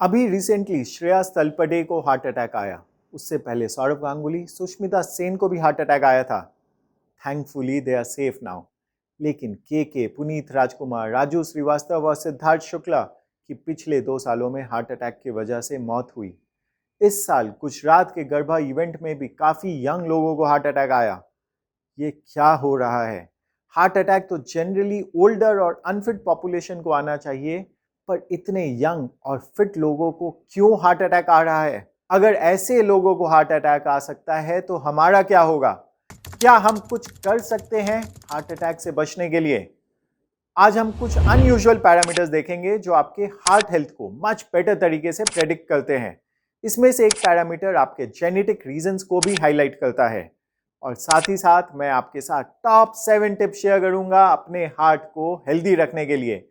अभी रिसेंटली श्रेयस तलपड़े को heart attack आया। उससे पहले सौरव गांगुली, सुष्मिता सेन को भी हार्ट अटैक आया था। Thankfully they are safe now. लेकिन के पुनीत राजकुमार, राजू श्रीवास्तव और सिद्धार्थ शुक्ला की पिछले 2 सालों में हार्ट अटैक की वजह से मौत हुई। इस साल गुजरात के गरबा इवेंट में भी काफी यंग लोगों को हार्ट अटैक आया। ये क्या हो रहा है? हार्ट अटैक तो जनरली ओल्डर और अनफिट पॉपुलेशन को आना चाहिए, पर इतने यंग और फिट लोगों को क्यों हार्ट अटैक आ रहा है? अगर ऐसे लोगों को हार्ट अटैक आ सकता है तो हमारा क्या होगा? क्या हम कुछ कर सकते हैं हार्ट अटैक से बचने के लिए? आज हम कुछ अनयूजुअल पैरामीटर्स देखेंगे जो आपके हार्ट हेल्थ को मच बेटर तरीके से प्रेडिक्ट करते हैं। इसमें से एक पैरामीटर आपके जेनेटिक रीजंस को भी हाईलाइट करता है, और साथ ही साथ मैं आपके साथ टॉप 7 टिप्स शेयर करूंगा अपने हार्ट को हेल्दी रखने के लिए।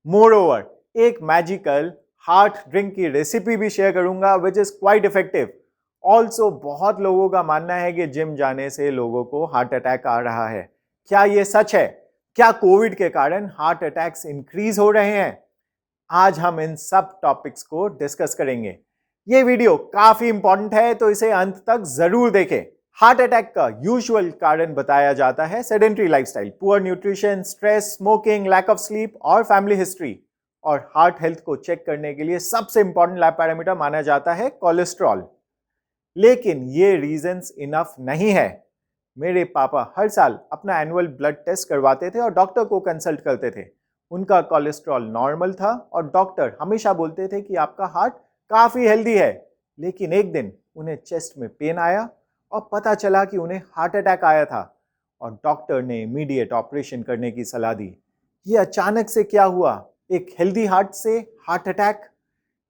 मोर ओवर, एक मैजिकल हार्ट ड्रिंक की रेसिपी भी शेयर करूंगा which is quite effective. Also बहुत लोगों का मानना है कि जिम जाने से लोगों को हार्ट अटैक आ रहा है। क्या ये सच है? क्या कोविड के कारण हार्ट अटैक्स इंक्रीज हो रहे हैं? आज हम इन सब टॉपिक्स को डिस्कस करेंगे। ये वीडियो काफी इंपॉर्टेंट है तो इसे अंत तक जरूर देखें। हार्ट अटैक का यूजुअल कारण बताया जाता है sedentary lifestyle, poor nutrition, stress, smoking, lack of sleep और फैमिली हिस्ट्री। और हार्ट हेल्थ को चेक करने के लिए सबसे इंपॉर्टेंट लैब पैरामीटर माना जाता है कोलेस्ट्रॉल। लेकिन ये रीजंस इनफ नहीं है। मेरे पापा हर साल अपना एनुअल ब्लड टेस्ट करवाते थे और डॉक्टर को कंसल्ट करते थे। उनका कोलेस्ट्रॉल नॉर्मल था और डॉक्टर हमेशा बोलते थे कि आपका हार्ट काफी हेल्दी है। लेकिन एक दिन उन्हें चेस्ट में पेन आया और पता चला कि उन्हें हार्ट अटैक आया था, और डॉक्टर ने इमीडिएट ऑपरेशन करने की सलाह दी। ये अचानक से क्या हुआ? एक हेल्दी हार्ट से हार्ट अटैक?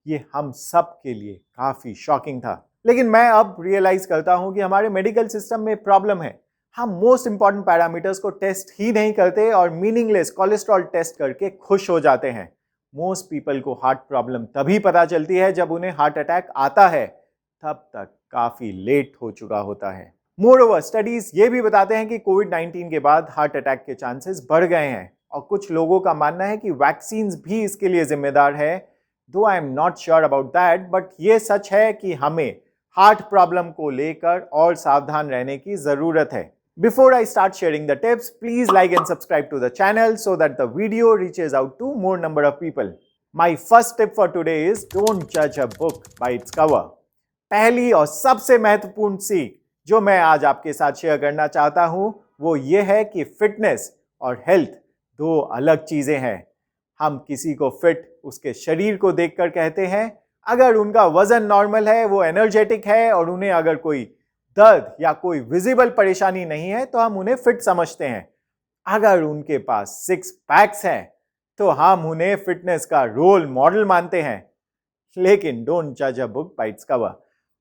ये हम सब के लिए काफी शॉकिंग था। लेकिन मैं अब रियलाइज करता हूं कि हमारे मेडिकल सिस्टम में प्रॉब्लम है। हम मोस्ट इंपॉर्टेंट पैरामीटर्स को टेस्ट ही नहीं करते और मीनिंगलेस कोलेस्ट्रॉल टेस्ट करके खुश हो जाते हैं। मोस्ट पीपल को हार्ट प्रॉब्लम तभी पता चलती है जब उन्हें हार्ट अटैक आता है, तब तक काफी लेट हो चुका होता है। मोरओवर, स्टडीज ये भी बताते हैं कि कोविड-19 के बाद हार्ट अटैक के चांसेस बढ़ गए हैं, और कुछ लोगों का मानना है कि वैक्सीन भी इसके लिए जिम्मेदार है। दो I am not sure about that, but ये सच है कि हमें हार्ट प्रॉब्लम को लेकर और सावधान रहने की जरूरत है। Before I start sharing the tips, please like and subscribe to the channel so that the video reaches out to more number of people. My first tip for today is don't judge a book by its cover. पहली और सबसे महत्वपूर्ण सीख जो मैं आज आपके साथ शेयर करना चाहता हूं वो ये है कि फिटनेस और हेल्थ दो अलग चीजें हैं। हम किसी को फिट उसके शरीर को देखकर कहते हैं। अगर उनका वजन नॉर्मल है, वो एनर्जेटिक है और उन्हें अगर कोई दर्द या कोई विजिबल परेशानी नहीं है तो हम उन्हें फिट समझते हैं। अगर उनके पास 6 पैक्स हैं तो हम उन्हें फिटनेस का रोल मॉडल मानते हैं। लेकिन डोंट जज a book by its cover.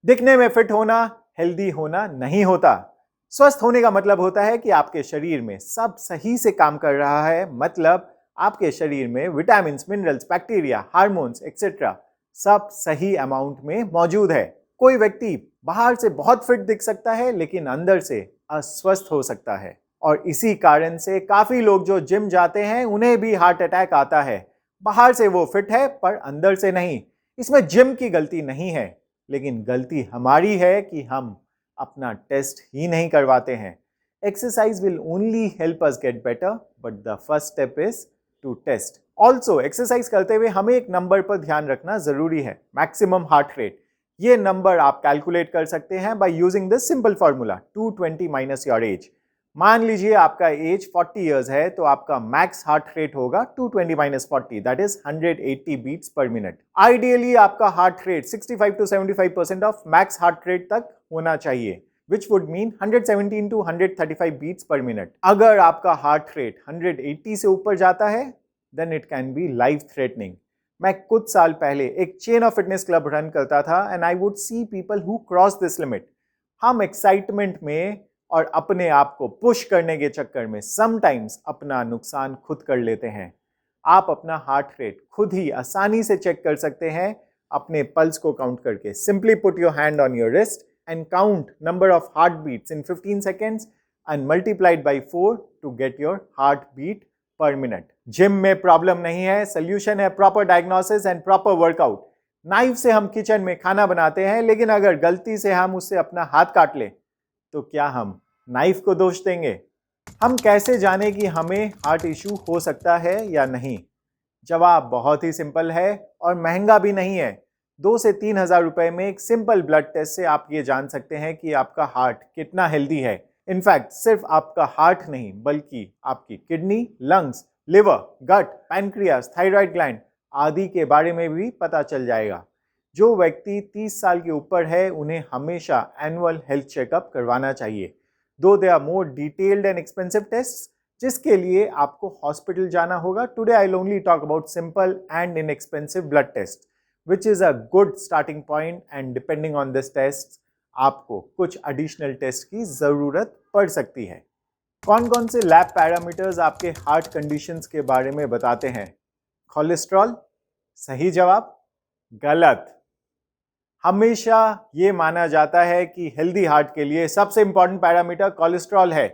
दिखने में फिट होना हेल्दी होना नहीं होता। स्वस्थ होने का मतलब होता है कि आपके शरीर में सब सही से काम कर रहा है, मतलब आपके शरीर में vitamin, minerals, bacteria, hormones etcetera सब सही अमाउंट में मौजूद है। कोई व्यक्ति बाहर से बहुत फिट दिख सकता है लेकिन अंदर से अस्वस्थ हो सकता है, और इसी कारण से काफी लोग जो जिम जाते हैं उन्हें भी हार्ट अटैक आता है। बाहर से वो फिट है पर अंदर से नहीं। इसमें जिम की गलती नहीं है, लेकिन गलती हमारी है कि हम अपना टेस्ट ही नहीं करवाते हैं। Exercise will only help us get better, but the first step is to test. Also exercise करते हुए हमें एक नंबर पर ध्यान रखना जरूरी है, मैक्सिमम हार्ट रेट। ये नंबर आप कैलकुलेट कर सकते हैं bye using this simple formula 220 minus your age. मान लीजिए आपका एज 40 इयर्स है तो आपका मैक्स हार्ट रेट होगा 220 minus 40, that is 180 beats per minute. Ideally आपका heart rate 65 to 75% of max heart rate तक होना चाहिए, which would mean 117 to 135 beats per minute. अगर आपका हार्ट रेट 180 से ऊपर जाता है then it can be life threatening. मैं कुछ साल पहले एक chain of fitness club run करता था and I would see people who cross this limit. हम एक्साइटमेंट में और अपने आप को पुश करने के चक्कर में समटाइम्स अपना नुकसान खुद कर लेते हैं। आप अपना हार्ट रेट खुद ही आसानी से चेक कर सकते हैं अपने पल्स को काउंट करके। Simply put your hand on your wrist and count number of heartbeats in 15 seconds and multiplied by 4 to get your heartbeat per minute. Gym में प्रॉब्लम नहीं है, सोल्यूशन है proper diagnosis and proper workout. Knife से हम kitchen में खाना बनाते हैं, लेकिन अगर गलती से हम उससे अपना हाथ काट लें तो क्या हम नाइफ को दोष देंगे? हम कैसे जाने कि हमें हार्ट इश्यू हो सकता है या नहीं? जवाब बहुत ही सिंपल है और महंगा भी नहीं है। 2 से 3 हजार रुपए में एक सिंपल ब्लड टेस्ट से आप ये जान सकते हैं कि आपका हार्ट कितना हेल्दी है। इनफैक्ट सिर्फ आपका हार्ट नहीं, बल्कि आपकी किडनी, लंग्स, लिवर, गट, पैनक्रियास, थायराइड ग्लैंड आदि के बारे में भी पता चल जाएगा। जो व्यक्ति 30 साल के ऊपर है उन्हें हमेशा एनुअल हेल्थ चेकअप करवाना चाहिए। Though they are more detailed and expensive test जिसके लिए आपको हॉस्पिटल जाना होगा। Today I will only talk about simple and inexpensive blood test which is a good starting point, and depending on this test आपको कुछ additional test की जरूरत पड़ सकती है। कौन कौन से लैब पैरामीटर्स आपके हार्ट कंडीशंस के बारे में बताते हैं? कोलेस्ट्रॉल? सही जवाब। गलत। हमेशा ये माना जाता है कि हेल्दी हार्ट के लिए सबसे इंपॉर्टेंट पैरामीटर कोलेस्ट्रॉल है,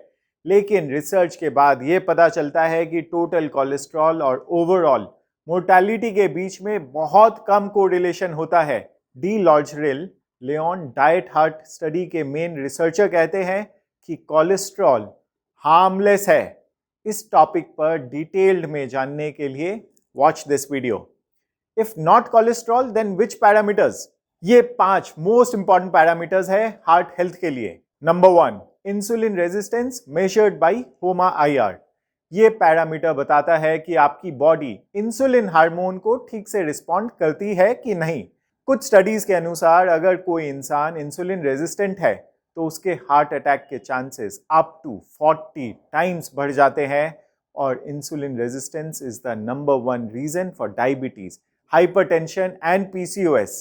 लेकिन रिसर्च के बाद ये पता चलता है कि टोटल कोलेस्ट्रॉल और ओवरऑल मोर्टेलिटी के बीच में बहुत कम कोरिलेशन होता है। De Lorgeril Lyon diet heart study के मेन रिसर्चर कहते हैं कि कोलेस्ट्रॉल हार्मलेस है। इस टॉपिक पर डिटेल्ड में जानने के लिए watch this video. If not cholesterol then which parameters? ये 5 मोस्ट इंपॉर्टेंट पैरामीटर्स है हार्ट हेल्थ के लिए। Number 1, insulin resistance measured by HOMA-IR। ये पैरामीटर बताता है कि आपकी बॉडी इंसुलिन हार्मोन को ठीक से रिस्पॉन्ड करती है कि नहीं। कुछ स्टडीज के अनुसार अगर कोई इंसान इंसुलिन रेजिस्टेंट है तो उसके हार्ट अटैक के चांसेस अप टू 40 टाइम्स बढ़ जाते हैं, और insulin resistance is the number 1 reason for diabetes, hypertension and PCOS,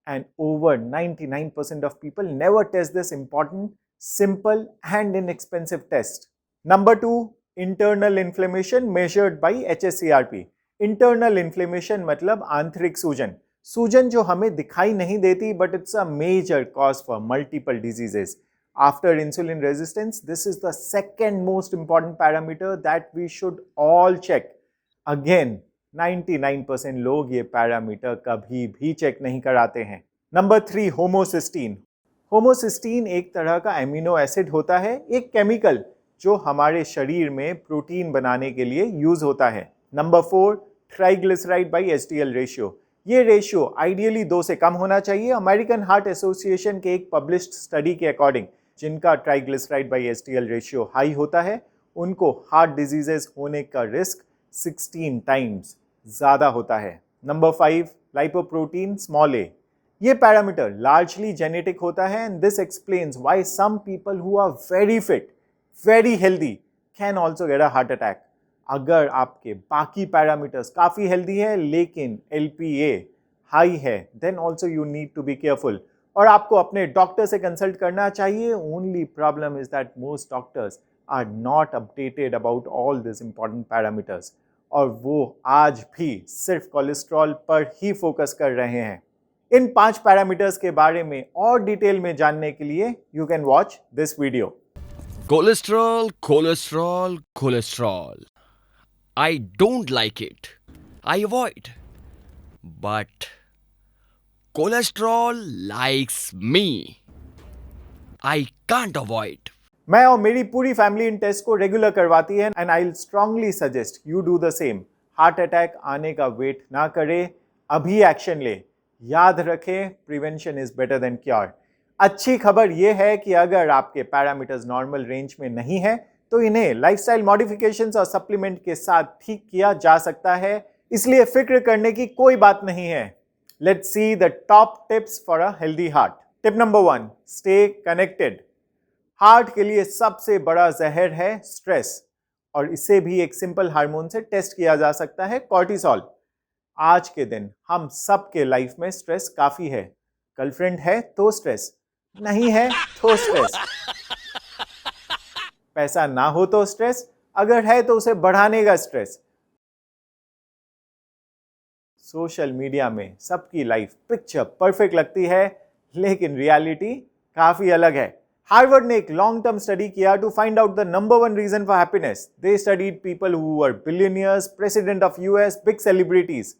and over 99% of people never test this important, simple and inexpensive test. Number 2, internal inflammation measured by HSCRP। Internal inflammation मतलब आंतरिक सूजन। सूजन जो हमें दिखाई नहीं देती, but it's a major cause for multiple diseases. After insulin resistance this is the second most important parameter that we should all check. Again 99% लोग ये पैरामीटर कभी भी चेक नहीं कराते हैं। Number 3, homocysteine. होमोसिस्टीन एक तरह का एमिनो एसिड होता है, एक केमिकल जो हमारे शरीर में प्रोटीन बनाने के लिए यूज होता है। Number 4, triglyceride by HDL ratio. ये रेशियो आइडियली 2 से कम होना चाहिए। अमेरिकन हार्ट एसोसिएशन के एक पब्लिश्ड स्टडी के अकॉर्डिंग जिनका triglyceride by HDL ratio high होता है उनको हार्ट डिजीजेस होने का रिस्क 16 टाइम्स ज्यादा होता है। Number 5, lipoprotein small a। ये पैरामीटर लार्जली जेनेटिक होता है, and this explains why some people who are very fit, very healthy can also get a heart attack. अगर आपके बाकी पैरामीटर्स काफी हेल्दी है लेकिन LPA हाई है, then also you need to be careful, और आपको अपने डॉक्टर से कंसल्ट करना चाहिए। Only problem is that most doctors are not updated about all this important parameters, और वो आज भी सिर्फ कोलेस्ट्रॉल पर ही फोकस कर रहे हैं। इन 5 पैरामीटर्स के बारे में और डिटेल में जानने के लिए you can watch this video. Cholesterol, cholesterol, cholesterol. I don't like it. I avoid. But cholesterol likes me. I can't avoid. मैं और मेरी पूरी फैमिली इन टेस्ट को रेगुलर करवाती है, and I will strongly suggest you do the same. Heart attack आने का wait ना करें, अभी एक्शन ले। याद रखें, prevention is better than cure. अच्छी खबर यह है कि अगर आपके पैरामीटर्स नॉर्मल रेंज में नहीं है तो इन्हें लाइफस्टाइल मॉडिफिकेशंस और सप्लीमेंट के साथ ठीक किया जा सकता है, इसलिए फिक्र करने की कोई बात नहीं है। Let's see the top tips for a healthy heart. Tip number 1, stay connected. Heart के लिए सबसे बड़ा जहर है स्ट्रेस, और इसे भी एक सिंपल हार्मोन से टेस्ट किया जा सकता है, कॉर्टिसोल। आज के दिन हम सबके लाइफ में स्ट्रेस काफी है। गर्लफ्रेंड है तो स्ट्रेस, नहीं है तो स्ट्रेस, पैसा ना हो तो स्ट्रेस, अगर है तो उसे बढ़ाने का स्ट्रेस। सोशल मीडिया में सबकी लाइफ पिक्चर परफेक्ट लगती है, लेकिन रियलिटी काफी अलग है। हार्वर्ड ने एक लॉन्ग टर्म स्टडी किया to find out the number 1 reason for happiness. They studied people who were billionaires, president of US, big celebrities.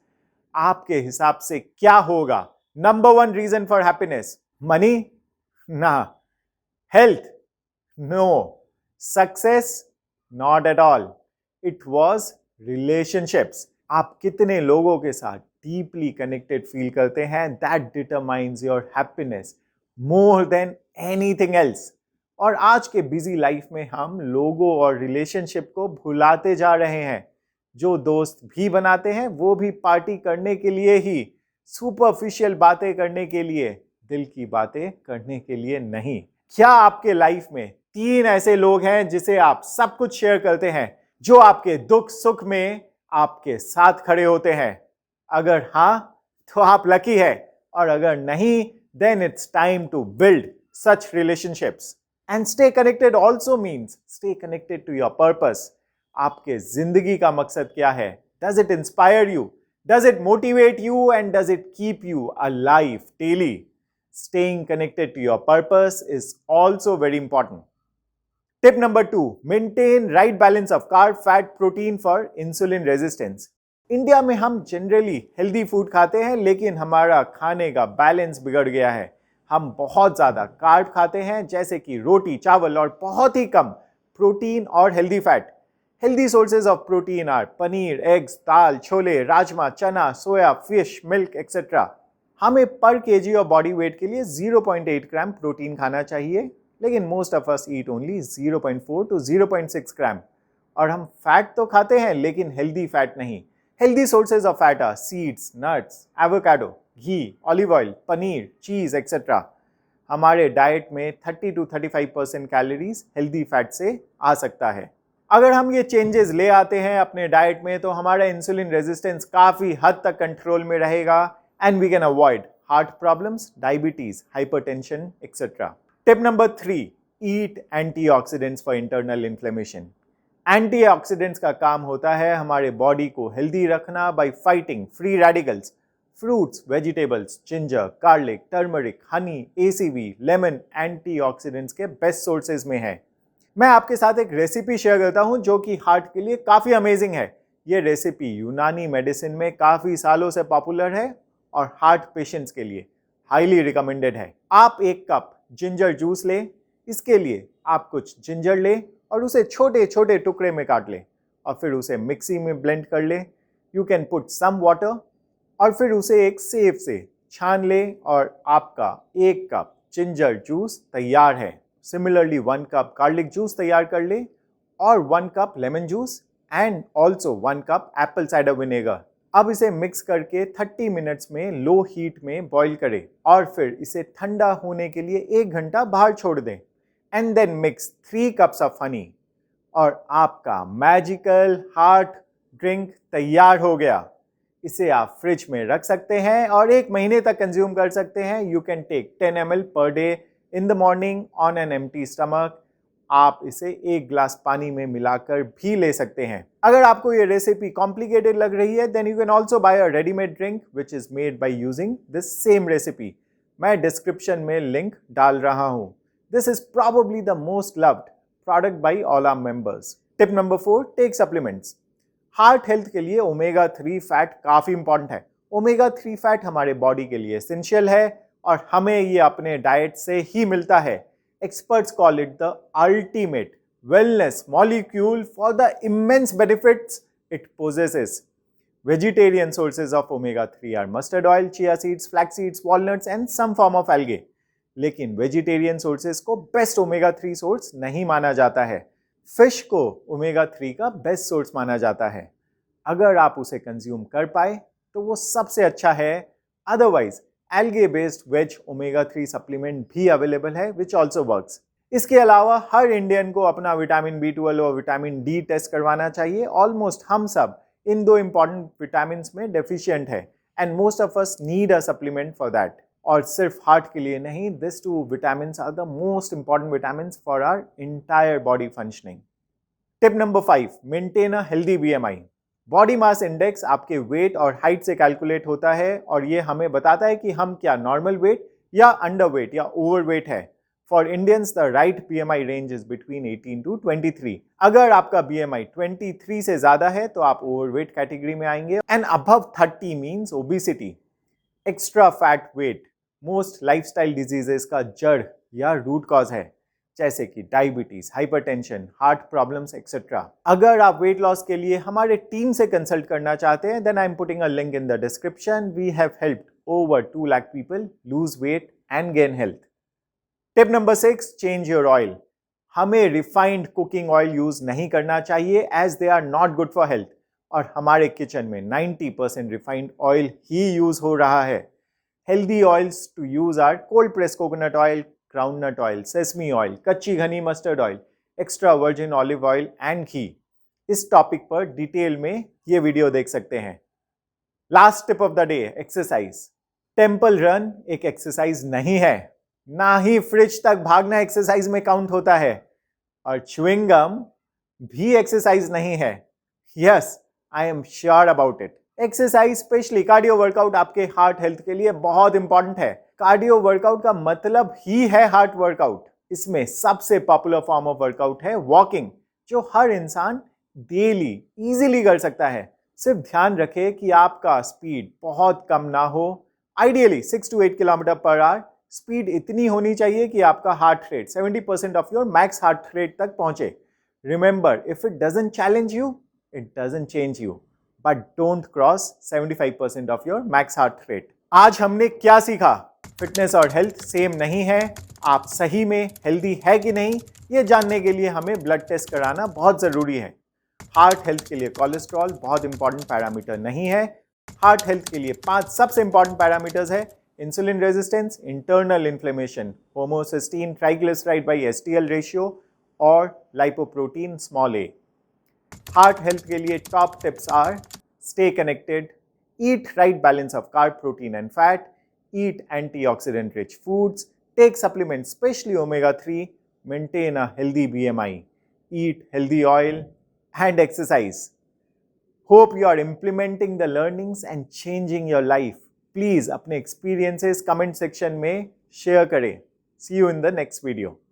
आपके हिसाब से क्या होगा? Number 1 reason for happiness, money? ना। Health? No. Success? Not at all. It was relationships. आप कितने लोगों के साथ डीपली कनेक्टेड फील करते हैं, that determines your happiness more than anything else. और आज के बिजी लाइफ में हम लोगों और रिलेशनशिप को भुलाते जा रहे हैं। जो दोस्त भी बनाते हैं वो भी पार्टी करने के लिए ही, सुपरफिशियल बातें करने के लिए, दिल की बातें करने के लिए नहीं। क्या आपके लाइफ में 3 ऐसे लोग हैं जिसे आप सब कुछ शेयर करते हैं, जो आपके दुख सुख में आपके साथ खड़े होते हैं? अगर हां तो आप लकी है, और अगर नहीं, then it's time to build such relationships. And stay connected also means stay connected to your purpose. आपके जिंदगी का मकसद क्या है? Does it inspire you? Does it motivate you? And does it keep you alive daily? Staying connected to your purpose is also very important. Tip number 2, maintain right balance of carb, fat, protein for insulin resistance. India में हम generally healthy food खाते हैं, लेकिन हमारा खाने का balance बिगड़ गया है। हम बहुत ज़्यादा कार्ब खाते हैं, जैसे कि रोटी, चावल, और बहुत ही कम प्रोटीन और healthy fat. Healthy sources of protein are paneer, eggs, dal, chole, rajma, chana, soya, fish, milk etcetera. हमें पर केजी ऑफ बॉडी वेट के लिए 0.8 ग्राम प्रोटीन खाना चाहिए, लेकिन most of us eat only 0.4 to 0.6 gram. और हम फैट तो खाते हैं, लेकिन हेल्दी फैट नहीं। Healthy sources of fat are seeds, nuts, avocado, ghee, olive oil, paneer, cheese etcetera. हमारे डाइट में 30 to 35% कैलोरीज हेल्दी फैट से आ सकता है। अगर हम ये चेंजेस ले आते हैं अपने डाइट में, तो हमारा इंसुलिन रेजिस्टेंस काफी हद तक कंट्रोल में रहेगा, and we can avoid heart problems, diabetes, hypertension etcetera. Tip number 3, eat antioxidants for internal inflammation. Antioxidants का काम होता है हमारे बॉडी को हेल्दी रखना by fighting free radicals. Fruits, vegetables, ginger, garlic, turmeric, honey, ACV, lemon antioxidants के best sources में है। मैं आपके साथ एक रेसिपी शेयर करता हूं जो कि हार्ट के लिए काफी अमेजिंग है। ये रेसिपी यूनानी मेडिसिन में काफी सालों से पॉपुलर है और हार्ट पेशेंट्स के लिए हाईली रिकमेंडेड है। आप 1 कप जिंजर जूस लें। इसके लिए आप कुछ जिंजर लें और उसे छोटे छोटे टुकड़े में काट लें, और फिर उसे मिक्सी में ब्लेंड कर लें। You can put some water, और फिर उसे एक सेव से छान लें, और आपका 1 कप जिंजर जूस तैयार है। सिमिलरली 1 कप गार्लिक जूस तैयार कर लें, और 1 cup lemon juice, and also 1 cup Apple cider vinegar. अब इसे मिक्स करके 30 मिनट्स में लो हीट में बॉईल करें, और फिर इसे ठंडा होने के लिए 1 घंटा बाहर छोड़ दें। And then mix 3 cups of honey, और आपका मैजिकल हार्ट ड्रिंक तैयार हो गया। इसे आप फ्रिज में रख सकते हैं और 1 महीने तक कंज्यूम कर सकते हैं। You can take 10 ml per day in the morning on an empty stomach. आप इसे 1 ग्लास पानी में मिलाकर भी ले सकते हैं। अगर आपको ये रेसिपी कॉम्प्लिकेटेड लग रही है, then you can also buy a readymade drink which is made by using this same recipe. मैं डिस्क्रिप्शन में लिंक डाल रहा हूँ। This is probably the most loved product by all our members. Tip number 4, take supplements. Heart health के लिए omega 3 fat काफी important है। Omega 3 fat हमारे बॉडी के लिए एसेंशियल है, और हमें ये अपने डाइट से ही मिलता है। Experts call it the ultimate wellness molecule for the immense benefits it possesses. Vegetarian sources of omega 3 are mustard oil, chia seeds, flax seeds, walnuts and some form of algae. लेकिन vegetarian sources को best omega 3 source नहीं माना जाता है। Fish को omega 3 का best source माना जाता है। अगर आप उसे कंज्यूम कर पाए तो वो सबसे अच्छा है। Otherwise algae based veg omega 3 supplement भी अवेलेबल है विच ऑल्सो वर्क्स। इसके अलावा हर इंडियन को अपना विटामिन B12 और विटामिन D टेस्ट करवाना चाहिए। ऑलमोस्ट हम सब इन 2 इंपॉर्टेंट विटामिन में डेफिशिएंट है, and most of us need a supplement for that. और सिर्फ हार्ट के लिए नहीं, this 2 vitamin are the most important vitamin for our entire body functioning. Tip number 5, maintain a healthy BMI। Body mass index आपके weight और height से calculate होता है, और ये हमें बताता है कि हम क्या नॉर्मल वेट या अंडर वेट या ओवर वेट है। For Indians the right BMI range is between 18 to 23. अगर आपका BMI 23 से ज्यादा है तो आप ओवरवेट कैटेगरी में आएंगे and above 30 means obesity. Extra fat weight most lifestyle diseases का जड़ या रूट कॉज है, जैसे कि diabetes, hypertension, heart problems etcetera. अगर आप वेट लॉस के लिए हमारे टीम से कंसल्ट करना चाहते हैं, then I am putting a link in the description. We have helped over 2 lakh people lose weight and gain health. Tip number 6, change your oil. हमें रिफाइंड कुकिंग ऑयल यूज नहीं करना चाहिए as they are not good for health. और हमारे kitchen में 90% refined oil ही use हो रहा है. Healthy oils to use are cold press coconut oil, groundnut oil, sesame oil, कच्ची घनी mustard oil, extra virgin olive oil and ghee. इस topic पर डिटेल में ये वीडियो देख सकते हैं. Last tip of the day, exercise. Temple run एक एक्सरसाइज नहीं है, ना ही फ्रिज तक भागना एक्सरसाइज में काउंट होता है, और च्युइंग गम भी एक्सरसाइज नहीं है. Yes, I am sure about it. Exercise specially cardio workout आपके हार्ट हेल्थ के लिए बहुत इंपॉर्टेंट है. कार्डियो वर्कआउट का मतलब ही है हार्ट वर्कआउट. इसमें सबसे पॉपुलर फॉर्म ऑफ वर्कआउट है वॉकिंग, जो हर इंसान डेली इजीली कर सकता है. सिर्फ ध्यान रखें कि आपका स्पीड बहुत कम ना हो. Ideally 6 to 8 kilometre per hour. Speed इतनी होनी चाहिए कि आपका heart rate 70% of your max heart rate तक पहुंचे. Remember, if it doesn't challenge you, it doesn't change you, but don't cross 75% of your max heart rate. आज हमने क्या सीखा? फिटनेस और हेल्थ सेम नहीं है. आप सही में हेल्दी है कि नहीं, ये जानने के लिए हमें ब्लड टेस्ट कराना बहुत जरूरी है. हार्ट हेल्थ के लिए कोलेस्ट्रॉल बहुत इंपॉर्टेंट पैरामीटर नहीं है. हार्ट हेल्थ के लिए 5 सबसे इंपॉर्टेंट पैरामीटर्स है: insulin resistance, internal inflammation, homocysteine triglyceride by STL ratio और lipoprotein small a. Heart health के लिए top tips are: stay connected, eat right balance of carb, protein and fat, eat antioxidant rich foods, take supplement specially omega 3, maintain a healthy BMI, eat healthy oil and exercise. Hope you are implementing the learnings and changing your life. Please अपने experiences comment section में share करें. See you in the next video.